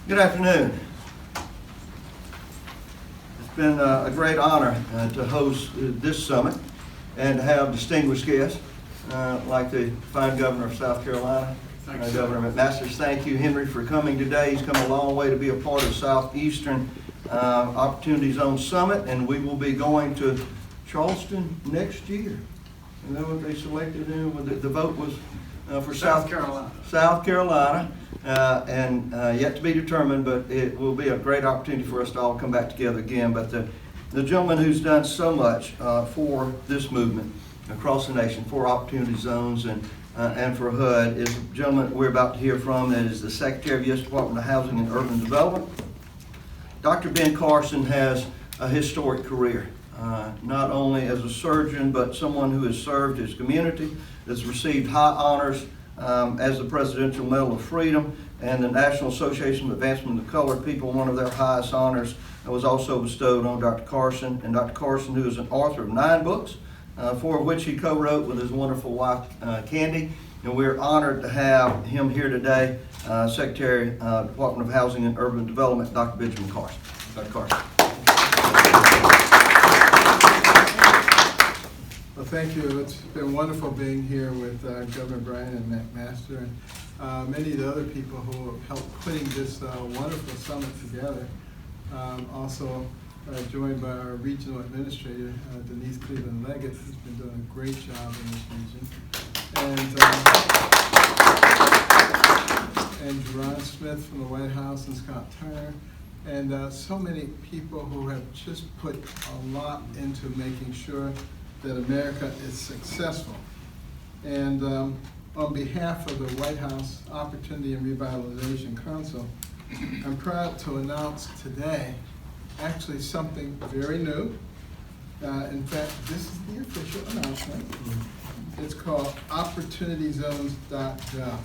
Good afternoon. It's been a great honor to host this summit and to have distinguished guests like the fine governor of South Carolina, Governor McMaster. Thank you, Henry, for coming today. He's come a long way to be a part of Southeastern Opportunity Zone Summit, and we will be going to Charleston next year. You know what they selected? The vote was for South Carolina. South Carolina, and yet to be determined, but it will be a great opportunity for us to all come back together again. But the gentleman who's done so much for this movement across the nation, for Opportunity Zones and for HUD, is a gentleman we're about to hear from that is the Secretary of the U.S. Department of Housing and Urban Development. Dr. Ben Carson has a historic career, not only as a surgeon, but someone who has served his community, has received high honors as the Presidential Medal of Freedom and the National Association of Advancement of the Colored People. One of their highest honors was also bestowed on Dr. Carson. And Dr. Carson, who is an author of 9 books, 4 of which he co-wrote with his wonderful wife, Candy. And we're honored to have him here today, Secretary, Department of Housing and Urban Development, Dr. Benjamin Carson. Dr. Carson. Well, thank you. It's been wonderful being here with Governor Bryan and McMaster and many of the other people who have helped putting this wonderful summit together. Also joined by our regional administrator, Denise Cleveland-Leggett, who's been doing a great job in this region. And Jerron Smith from the White House and Scott Turner. And so many people who have just put a lot into making sure that America is successful. And on behalf of the White House Opportunity and Revitalization Council, I'm proud to announce today actually something very new. In fact, this is the official announcement. It's called OpportunityZones.gov.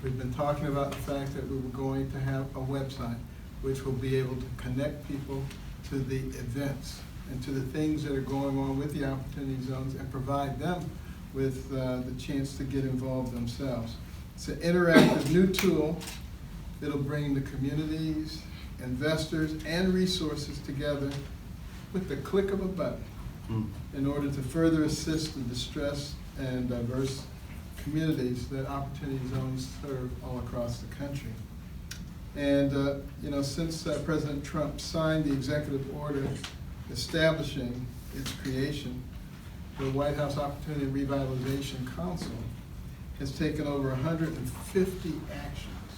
We've been talking about the fact that we were going to have a website which will be able to connect people to the events and to the things that are going on with the Opportunity Zones and provide them with the chance to get involved themselves. It's an interactive new tool that'll bring the communities, investors, and resources together with the click of a button in order to further assist the distressed and diverse communities that Opportunity Zones serve all across the country. And since President Trump signed the executive order establishing its creation, the White House Opportunity and Revitalization Council has taken over 150 actions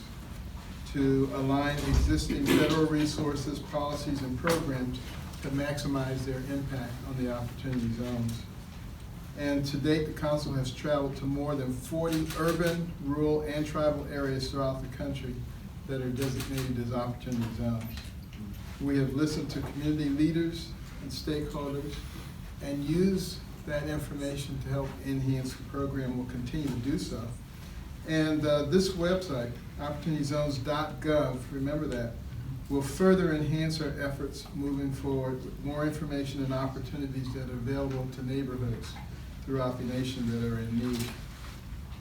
to align existing federal resources, policies, and programs to maximize their impact on the Opportunity Zones. And to date, the Council has traveled to more than 40 urban, rural, and tribal areas throughout the country that are designated as Opportunity Zones. We have listened to community leaders and stakeholders and use that information to help enhance the program. We'll continue to do so. And this website, OpportunityZones.gov, remember that, will further enhance our efforts moving forward with more information and opportunities that are available to neighborhoods throughout the nation that are in need.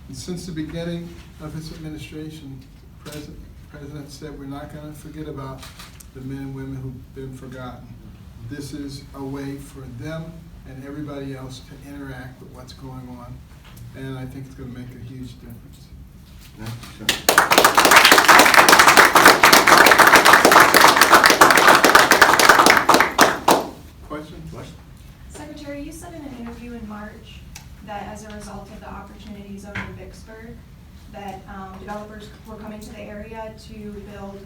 And since the beginning of his administration, the President said we're not going to forget about the men and women who've been forgotten. This is a way for them and everybody else to interact with what's going on, and I think it's going to make a huge difference. Question? Secretary, you said in an interview in March that as a result of the Opportunity Zone in Vicksburg, that developers were coming to the area to build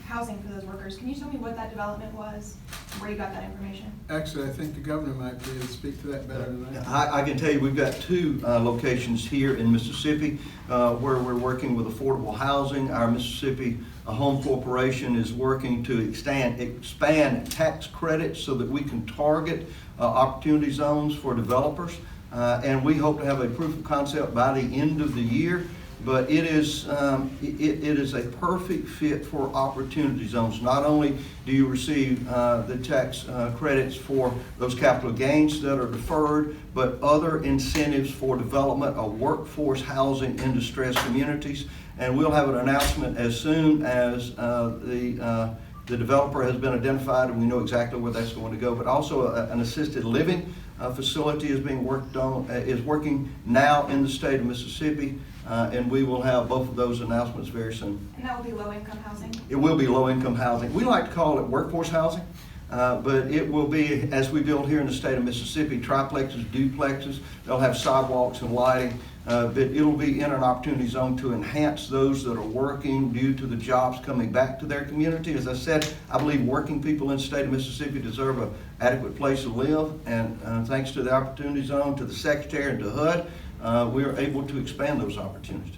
housing for those workers. Can you tell me what that development was, where you got that information? Actually, I think the governor might be able to speak to that better than I can tell you we've got 2 locations here in Mississippi where we're working with affordable housing. Our Mississippi Home Corporation is working to expand tax credits so that we can target opportunity zones for developers. And we hope to have a proof of concept by the end of the year. But it is a perfect fit for opportunity zones. Not only do you receive the tax credits for those capital gains that are deferred, but other incentives for development of workforce housing in distressed communities. and we'll have an announcement as soon as the developer has been identified and we know exactly where that's going to go. But also an assisted living facility is being worked on, is working now in the state of Mississippi, and we will have both of those announcements very soon. And that will be low-income housing? It will be low-income housing. We like to call it workforce housing, but it will be, as we build here in the state of Mississippi, triplexes, duplexes. They'll have sidewalks and lighting, but it'll be in an opportunity zone to enhance those that are working due to the jobs coming back to their community. As I said, I believe working people in the state of Mississippi deserve an adequate place to live, and thanks to the opportunity zone, to the Secretary, and to HUD, we are able to expand those opportunities.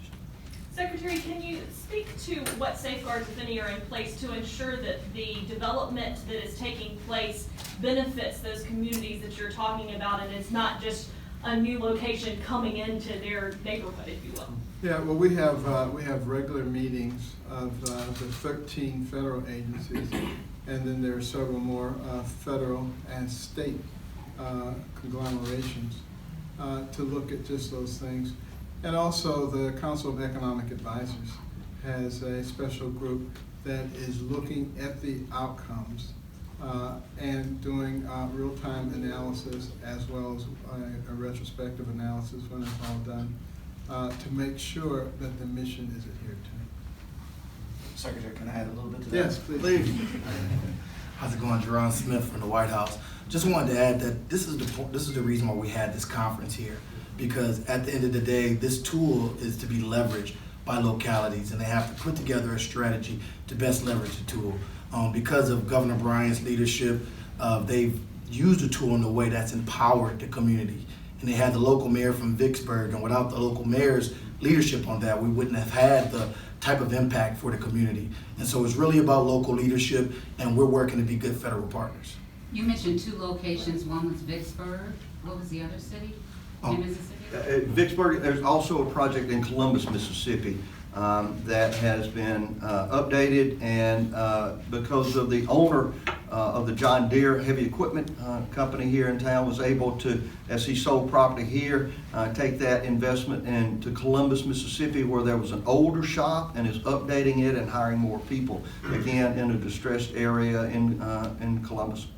Secretary, can you speak to what safeguards, if any, are in place to ensure that the development that is taking place benefits those communities that you're talking about, and it's not just a new location coming into their neighborhood, if you will? Yeah, well, we have regular meetings of the 13 federal agencies, and then there are several more federal and state conglomerations to look at just those things. And also the Council of Economic Advisors has a special group that is looking at the outcomes and doing real-time analysis as well as a retrospective analysis when it's all done to make sure that the mission is adhered to. Secretary, can I add a little bit to that? Yes, please. How's it going? Jerron Smith from the White House. Just wanted to add that this is the reason why we had this conference here, because at the end of the day, this tool is to be leveraged by localities, and they have to put together a strategy to best leverage the tool. Because of Governor Bryant's leadership, they've used the tool in a way that's empowered the community. And they had the local mayor from Vicksburg, and without the local mayor's leadership on that, we wouldn't have had the type of impact for the community. And so it's really about local leadership, and we're working to be good federal partners. You mentioned 2 locations. One was Vicksburg. What was the other city in Mississippi? Vicksburg, there's also a project in Columbus, Mississippi that has been updated, and because of the owner of the John Deere heavy equipment company here in town was able to, as he sold property here, take that investment into Columbus, Mississippi, where there was an older shop, and is updating it and hiring more people, again, in a distressed area in Columbus.